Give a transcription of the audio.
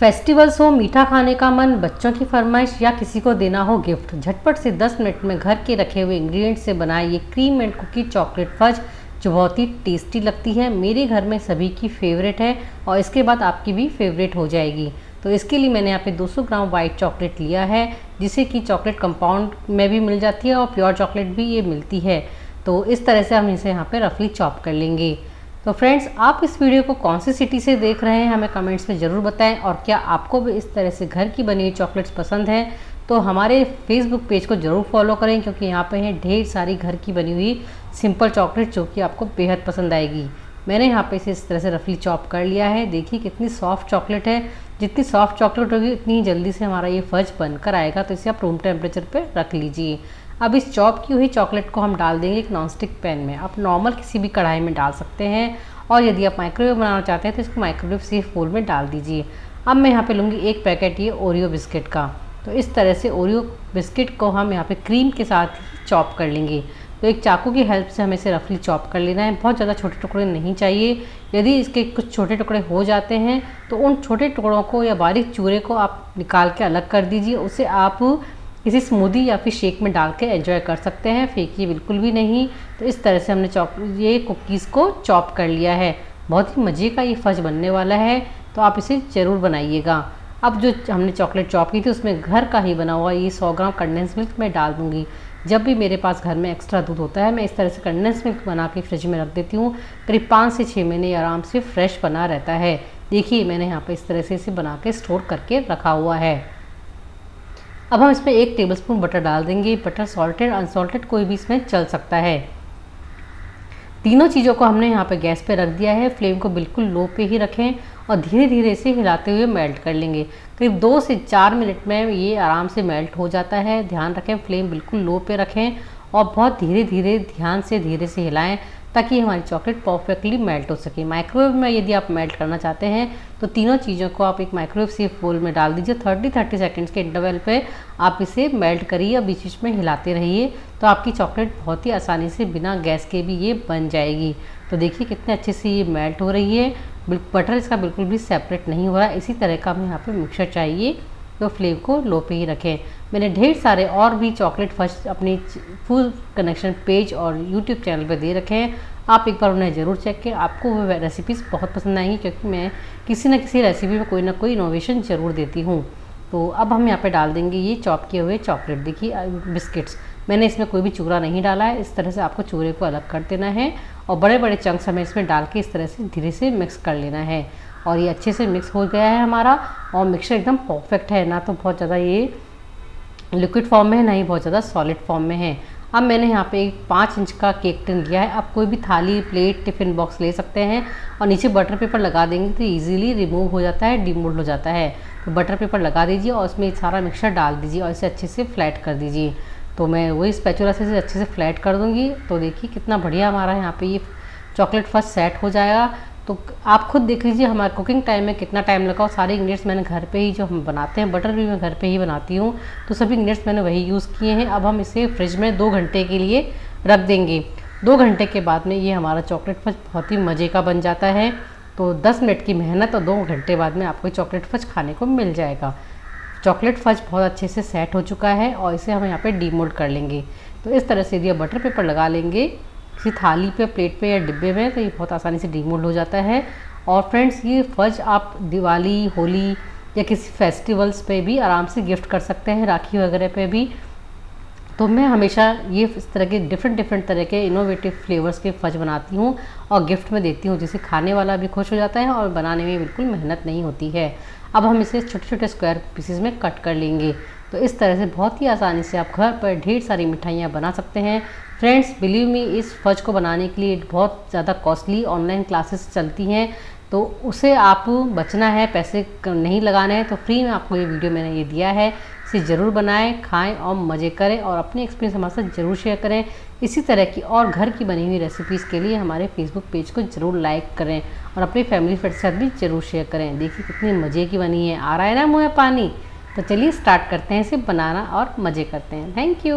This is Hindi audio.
फेस्टिवल्स हो, मीठा खाने का मन, बच्चों की फरमाइश या किसी को देना हो गिफ्ट, झटपट से 10 मिनट में घर के रखे हुए इंग्रेडिएंट्स से बनाए ये cream and cookie chocolate fudge जो बहुत ही टेस्टी लगती है। मेरे घर में सभी की फेवरेट है और इसके बाद आपकी भी फेवरेट हो जाएगी। तो इसके लिए मैंने यहाँ पे 200 ग्राम वाइट चॉकलेट लिया है, जिसे कि चॉकलेट कंपाउंड में भी मिल जाती है और प्योर चॉकलेट भी ये मिलती है। तो इस तरह से हम इसे यहाँ पे रफली चॉप कर लेंगे। तो फ्रेंड्स, आप इस वीडियो को कौन सी सिटी से देख रहे हैं हमें कमेंट्स में ज़रूर बताएं, और क्या आपको भी इस तरह से घर की बनी हुई चॉकलेट्स पसंद हैं तो हमारे फेसबुक पेज को ज़रूर फॉलो करें, क्योंकि यहाँ पे हैं ढेर सारी घर की बनी हुई सिंपल चॉकलेट जो कि आपको बेहद पसंद आएगी। मैंने यहाँ पे इसे इस तरह से रफली चॉप कर लिया है। देखिए कितनी सॉफ्ट चॉकलेट है। जितनी सॉफ्ट चॉकलेट होगी उतनी ही जल्दी से हमारा ये फज बनकर आएगा। तो इसे आप रूम टेम्परेचर पे रख लीजिए। अब इस चॉप की हुई चॉकलेट को हम डाल देंगे एक नॉनस्टिक पैन में। आप नॉर्मल किसी भी कढ़ाई में डाल सकते हैं, और यदि आप माइक्रोवेव बनाना चाहते हैं तो इसको माइक्रोवेव सेफ बोल में डाल दीजिए। अब मैं यहाँ पे लूँगी एक पैकेट ये ओरियो बिस्किट का। तो इस तरह से ओरियो बिस्किट को हम यहाँ पे क्रीम के साथ ही चॉप कर लेंगे। तो एक चाकू की हेल्प से हमें इसे रफली चॉप कर लेना है। बहुत ज़्यादा छोटे टुकड़े नहीं चाहिए। यदि इसके कुछ छोटे टुकड़े हो जाते हैं तो उन छोटे टुकड़ों को या बारीक चूरे को आप निकाल के अलग कर दीजिए। उसे आप किसी स्मूदी या फिर शेक में डाल के एंजॉय कर सकते हैं, फेंकिए बिल्कुल भी नहीं। तो इस तरह से हमने ये कुकीज़ को चॉप कर लिया है। बहुत ही मज़े का ये फज बनने वाला है, तो आप इसे ज़रूर बनाइएगा। अब जो हमने चॉकलेट चॉप की थी उसमें घर का ही बना हुआ ये 100 ग्राम कंडेंस मिल्क मैं डाल दूँगी। जब भी मेरे पास घर में एक्स्ट्रा दूध होता है मैं इस तरह से कंडेंस मिल्क बना के फ्रिज में रख देती हूँ। करीब 5 से 6 महीने आराम से फ्रेश बना रहता है। देखिए मैंने यहाँ पे इस तरह से इसे बना के स्टोर करके रखा हुआ है। अब हम इसमें 1 टेबलस्पून बटर डाल देंगे। बटर सॉल्टेड अनसॉल्टेड कोई भी इसमें चल सकता है। तीनों चीज़ों को हमने यहाँ पे गैस पे रख दिया है। फ्लेम को बिल्कुल लो पे ही रखें और धीरे धीरे इसे हिलाते हुए मेल्ट कर लेंगे। करीब 2 से 4 मिनट में ये आराम से मेल्ट हो जाता है। ध्यान रखें फ्लेम बिल्कुल लो पे रखें और बहुत धीरे से हिलाएं ताकि हमारी चॉकलेट परफेक्टली मेल्ट हो सके। माइक्रोवेव में यदि आप मेल्ट करना चाहते हैं तो तीनों चीज़ों को आप एक माइक्रोवेव सेफ बोल में डाल दीजिए। 30 सेकंड्स के इंटरवल पे आप इसे मेल्ट करिए और बीच बीच में हिलाते रहिए, तो आपकी चॉकलेट बहुत ही आसानी से बिना गैस के भी ये बन जाएगी। तो देखिए कितने अच्छे से ये मेल्ट हो रही है। बटर इसका बिल्कुल भी सेपरेट नहीं हो रहा है। इसी तरह का हमें यहाँ पे मिक्सचर चाहिए, तो फ्लेम को लो पे ही रखें। मैंने ढेर सारे और भी चॉकलेट फज अपनी फूड कनेक्शन पेज और यूट्यूब चैनल पे दे रखे हैं। आप एक बार उन्हें ज़रूर चेक करें। आपको वो रेसिपीज़ बहुत पसंद आएंगी, क्योंकि मैं किसी न किसी रेसिपी में कोई ना कोई इनोवेशन ज़रूर देती हूँ। तो अब हम यहाँ पे डाल देंगे ये चॉप किए हुए चॉकलेट। देखिए बिस्किट्स, मैंने इसमें कोई भी चूरा नहीं डाला है। इस तरह से आपको चूरे को अलग कर देना है और बड़े बड़े चंक्स हमें इसमें डाल के इस तरह से धीरे से मिक्स कर लेना है। और ये अच्छे से मिक्स हो गया है हमारा, और मिक्सचर एकदम परफेक्ट है। ना तो बहुत ज़्यादा ये लिक्विड फॉर्म में है, ना ही बहुत ज़्यादा सॉलिड फॉर्म में है। अब मैंने यहाँ पे एक 5 इंच का केक टिन लिया है। आप कोई भी थाली, प्लेट, टिफ़िन बॉक्स ले सकते हैं और नीचे बटर पेपर लगा देंगे तो ईजिली रिमूव हो जाता है, डिमोल्ड हो जाता है। तो बटर पेपर लगा दीजिए और उसमें सारा मिक्सचर डाल दीजिए और इसे अच्छे से फ्लैट कर दीजिए। तो मैं वही स्पैचुला से इसे अच्छे से फ्लैट कर दूँगी। तो देखिए कितना बढ़िया हमारा यहाँ पे ये चॉकलेट फज सेट हो जाएगा। तो आप खुद देख लीजिए हमारे कुकिंग टाइम में कितना टाइम लगा। और सारे इंग्रेडिएंट्स मैंने घर पे ही जो हम बनाते हैं, बटर भी मैं घर पे ही बनाती हूँ, तो सभी इंग्रेडिएंट्स मैंने वही यूज़ किए हैं। अब हम इसे फ्रिज में 2 घंटे के लिए रख देंगे। 2 घंटे के बाद में ये हमारा चॉकलेट फज बहुत ही मज़े का बन जाता है। तो 10 मिनट की मेहनत और 2 घंटे बाद में आपको चॉकलेट फज खाने को मिल जाएगा। चॉकलेट फज बहुत अच्छे से सेट हो चुका है और इसे हम यहाँ पे डीमोल्ड कर लेंगे। तो इस तरह से यदि आप बटर पेपर लगा लेंगे किसी थाली पे, प्लेट पे या डिब्बे में, तो ये बहुत आसानी से डीमोल्ड हो जाता है। और फ्रेंड्स, ये फज आप दिवाली, होली या किसी फेस्टिवल्स पे भी आराम से गिफ्ट कर सकते हैं, राखी वगैरह पे भी। तो मैं हमेशा ये इस तरह के डिफरेंट तरह के इनोवेटिव फ्लेवर्स के फज बनाती हूँ और गिफ्ट में देती हूँ, जिससे खाने वाला भी खुश हो जाता है और बनाने में बिल्कुल मेहनत नहीं होती है। अब हम इसे छोटे छोटे स्क्वायर पीसेस में कट कर लेंगे। तो इस तरह से बहुत ही आसानी से आप घर पर ढेर सारी मिठाइयाँ बना सकते हैं। फ्रेंड्स, बिलीव मी, इस फज को बनाने के लिए बहुत ज़्यादा कॉस्टली ऑनलाइन क्लासेस चलती हैं, तो उसे आप बचना है, पैसे नहीं लगाने हैं। तो फ्री में आपको ये वीडियो मैंने ये दिया है, इसे ज़रूर बनाएं, खाएं और मज़े करें और अपने एक्सपीरियंस हमारे साथ ज़रूर शेयर करें। इसी तरह की और घर की बनी हुई रेसिपीज़ के लिए हमारे फेसबुक पेज को ज़रूर लाइक करें और अपनी फैमिली फ्रेंड्स के साथ भी ज़रूर शेयर करें। देखिए कितनी मज़े की बनी है। आ रहा है ना मुँह में पानी। तो चलिए स्टार्ट करते हैं इसे बनाना और मज़े करते हैं। Thank you.